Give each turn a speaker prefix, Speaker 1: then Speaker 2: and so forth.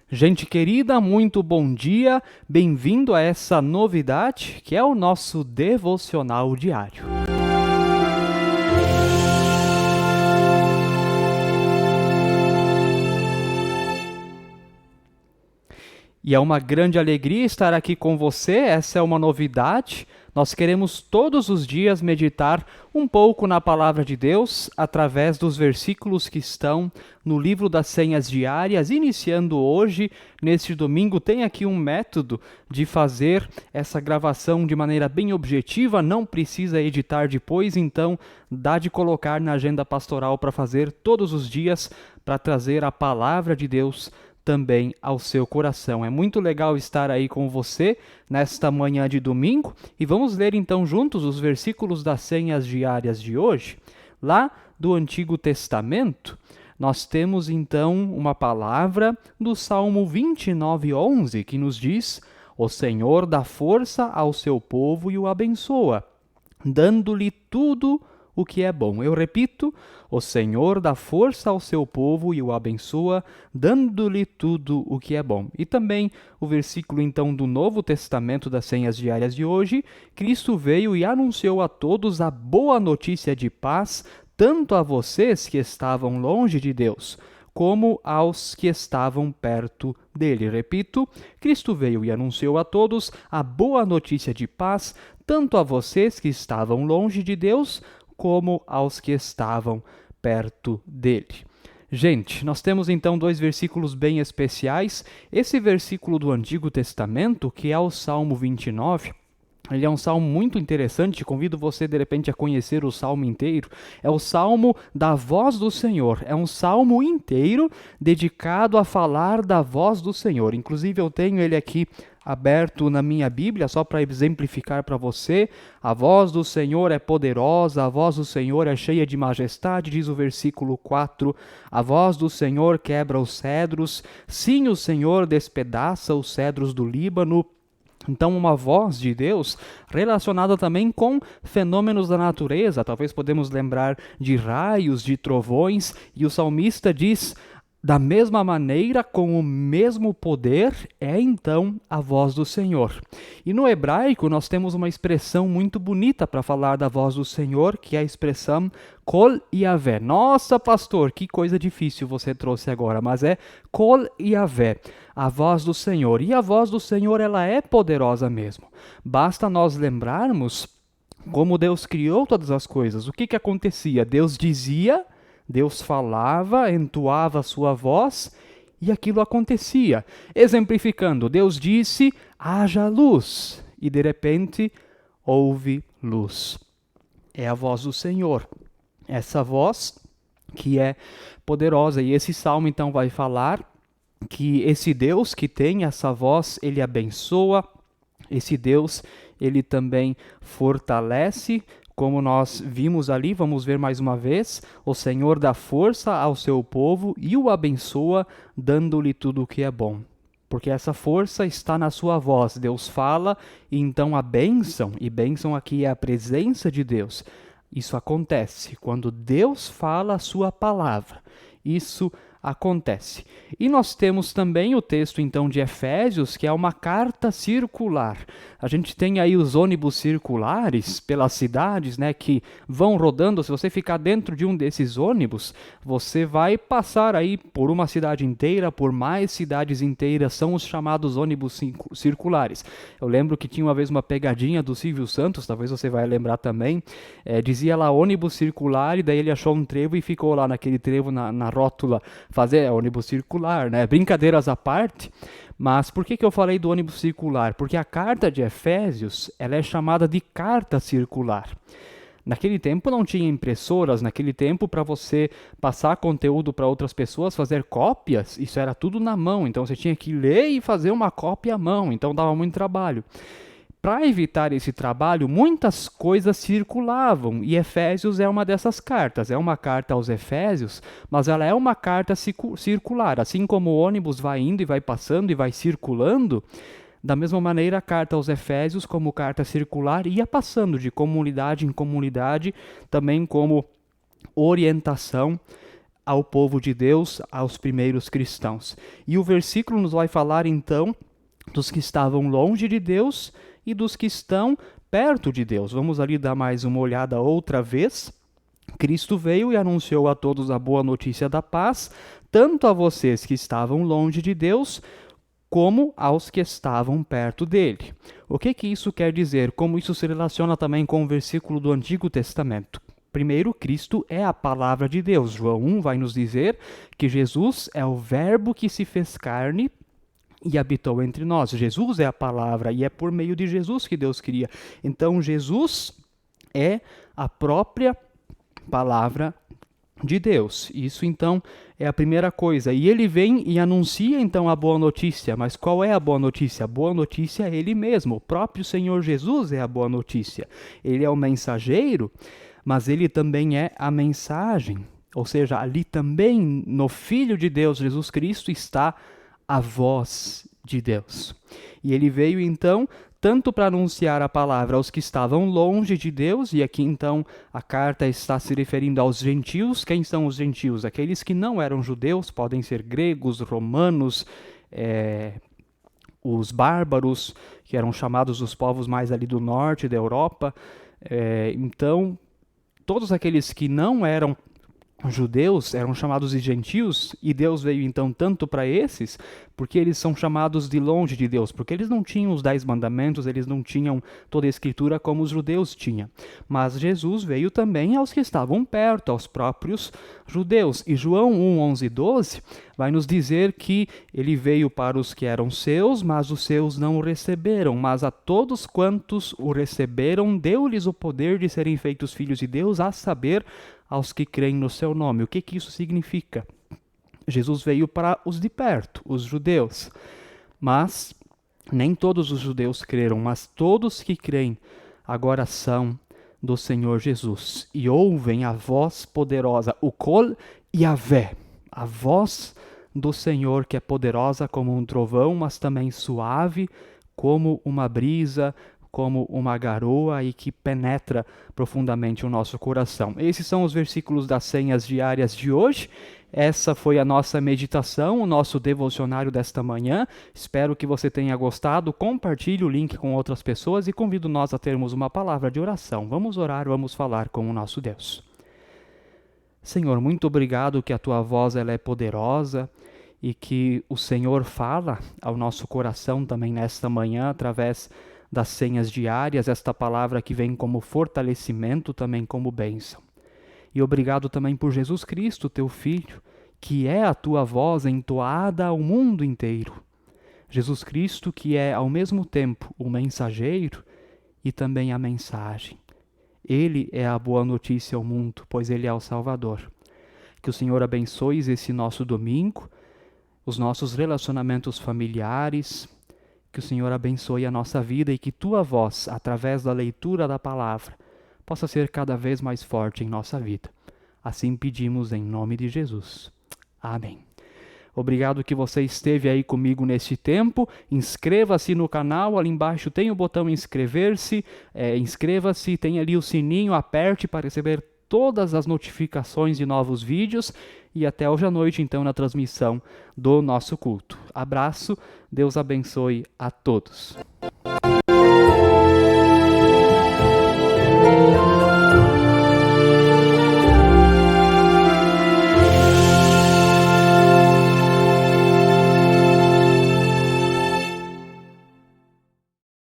Speaker 1: Gente querida, muito bom dia, bem-vindo a essa novidade que é o nosso devocional diário. E é uma grande alegria estar aqui com você, essa é uma novidade. Nós queremos todos os dias meditar um pouco na Palavra de Deus, através dos versículos que estão no livro das senhas diárias. Iniciando hoje, neste domingo, tem aqui um método de fazer essa gravação de maneira bem objetiva, não precisa editar depois, então dá de colocar na agenda pastoral para fazer todos os dias, para trazer a Palavra de Deus também ao seu coração. É muito legal estar aí com você nesta manhã de domingo e vamos ler então juntos os versículos das senhas diárias de hoje. Lá do Antigo Testamento, nós temos então uma palavra do Salmo 29:11 que nos diz: O Senhor dá força ao seu povo e o abençoa, dando-lhe tudo o que é bom. Eu repito, o Senhor dá força ao seu povo e o abençoa, dando-lhe tudo o que é bom. E também o versículo então do Novo Testamento das senhas diárias de hoje: Cristo veio e anunciou a todos a boa notícia de paz, tanto a vocês que estavam longe de Deus, como aos que estavam perto dele. Repito, Cristo veio e anunciou a todos a boa notícia de paz, tanto a vocês que estavam longe de Deus, como aos que estavam perto dele. Gente, nós temos então dois versículos bem especiais. Esse versículo do Antigo Testamento, que é o Salmo 29, ele é um salmo muito interessante, convido você de repente a conhecer o salmo inteiro. É o salmo da voz do Senhor, é um salmo inteiro dedicado a falar da voz do Senhor. Inclusive eu tenho ele aqui aberto na minha Bíblia, só para exemplificar para você. A voz do Senhor é poderosa, a voz do Senhor é cheia de majestade, diz o versículo 4. A voz do Senhor quebra os cedros, sim, o Senhor despedaça os cedros do Líbano. Então, uma voz de Deus relacionada também com fenômenos da natureza. Talvez podemos lembrar de raios, de trovões, e o salmista diz: da mesma maneira, com o mesmo poder, é então a voz do Senhor. E no hebraico nós temos uma expressão muito bonita para falar da voz do Senhor, que é a expressão Kol Yavé. Nossa, pastor, que coisa difícil você trouxe agora, mas é Kol Yavé, a voz do Senhor. E a voz do Senhor, ela é poderosa mesmo. Basta nós lembrarmos como Deus criou todas as coisas. O que acontecia? Deus dizia, Deus falava, entoava a sua voz e aquilo acontecia. Exemplificando, Deus disse: haja luz, e de repente houve luz. É a voz do Senhor. Essa voz que é poderosa. E esse salmo então vai falar que esse Deus que tem essa voz, ele abençoa. Esse Deus, ele também fortalece. Como nós vimos ali, vamos ver mais uma vez: o Senhor dá força ao seu povo e o abençoa, dando-lhe tudo o que é bom. Porque essa força está na sua voz. Deus fala, e então a bênção, e bênção aqui é a presença de Deus. Isso acontece quando Deus fala a sua palavra. Isso acontece. E nós temos também o texto então de Efésios, que é uma carta circular. A gente tem aí os ônibus circulares pelas cidades, né, que vão rodando. Se você ficar dentro de um desses ônibus, você vai passar aí por uma cidade inteira, por mais cidades inteiras. São os chamados ônibus circulares. Eu lembro que tinha uma vez uma pegadinha do Silvio Santos, talvez você vai lembrar também. Dizia lá ônibus circular, e daí ele achou um trevo e ficou lá naquele trevo na rótula, fazer ônibus circular, né? Brincadeiras à parte. Mas por que eu falei do ônibus circular? Porque a carta de Efésios, ela é chamada de carta circular. Naquele tempo não tinha impressoras, naquele tempo para você passar conteúdo para outras pessoas, fazer cópias, isso era tudo na mão. Então você tinha que ler e fazer uma cópia à mão, então dava muito trabalho. Para evitar esse trabalho, muitas coisas circulavam, e Efésios é uma dessas cartas. É uma carta aos Efésios, mas ela é uma carta circular. Assim como o ônibus vai indo e vai passando e vai circulando, da mesma maneira a carta aos Efésios, como carta circular, ia passando de comunidade em comunidade, também como orientação ao povo de Deus, aos primeiros cristãos. E o versículo nos vai falar então dos que estavam longe de Deus e dos que estão perto de Deus. Vamos ali dar mais uma olhada outra vez. Cristo veio e anunciou a todos a boa notícia da paz, tanto a vocês que estavam longe de Deus, como aos que estavam perto dele. O que isso quer dizer? Como isso se relaciona também com o versículo do Antigo Testamento? Primeiro, Cristo é a palavra de Deus. João 1 vai nos dizer que Jesus é o verbo que se fez carne e habitou entre nós. Jesus é a palavra e é por meio de Jesus que Deus cria. Então, Jesus é a própria palavra de Deus. Isso então é a primeira coisa. E ele vem e anuncia então a boa notícia. Mas qual é a boa notícia? A boa notícia é ele mesmo. O próprio Senhor Jesus é a boa notícia. Ele é o mensageiro, mas ele também é a mensagem. Ou seja, ali também no Filho de Deus, Jesus Cristo, está a voz de Deus. E ele veio então tanto para anunciar a palavra aos que estavam longe de Deus, e aqui então a carta está se referindo aos gentios. Quem são os gentios? Aqueles que não eram judeus, podem ser gregos, romanos, os bárbaros, que eram chamados os povos mais ali do norte da Europa. Então, todos aqueles que não eram judeus eram chamados de gentios, e Deus veio então tanto para esses, porque eles são chamados de longe de Deus, porque eles não tinham os 10 mandamentos, eles não tinham toda a escritura como os judeus tinham. Mas Jesus veio também aos que estavam perto, aos próprios judeus. E João 1, 11 e 12 vai nos dizer que ele veio para os que eram seus, mas os seus não o receberam. Mas a todos quantos o receberam, deu-lhes o poder de serem feitos filhos de Deus, a saber, aos que creem no seu nome. O que isso significa? Jesus veio para os de perto, os judeus. Mas nem todos os judeus creram, mas todos que creem agora são do Senhor Jesus e ouvem a voz poderosa, o Kol Yavé, a voz do Senhor que é poderosa como um trovão, mas também suave como uma brisa, como uma garoa, e que penetra profundamente o nosso coração. Esses são os versículos das senhas diárias de hoje. Essa foi a nossa meditação, o nosso devocionário desta manhã. Espero que você tenha gostado. Compartilhe o link com outras pessoas e convido nós a termos uma palavra de oração. Vamos orar, vamos falar com o nosso Deus. Senhor, muito obrigado que a tua voz ela é poderosa e que o Senhor fala ao nosso coração também nesta manhã através das senhas diárias, esta palavra que vem como fortalecimento, também como bênção. E obrigado também por Jesus Cristo, teu Filho, que é a tua voz entoada ao mundo inteiro. Jesus Cristo, que é ao mesmo tempo o mensageiro e também a mensagem. Ele é a boa notícia ao mundo, pois ele é o Salvador. Que o Senhor abençoe esse nosso domingo, os nossos relacionamentos familiares, que o Senhor abençoe a nossa vida e que tua voz, através da leitura da palavra, possa ser cada vez mais forte em nossa vida. Assim pedimos em nome de Jesus. Amém. Obrigado que você esteve aí comigo neste tempo. Inscreva-se no canal, ali embaixo tem o botão inscrever-se. Inscreva-se, tem ali o sininho, aperte para receber todas as notificações de novos vídeos. E até hoje à noite, então, na transmissão do nosso culto. Abraço, Deus abençoe a todos.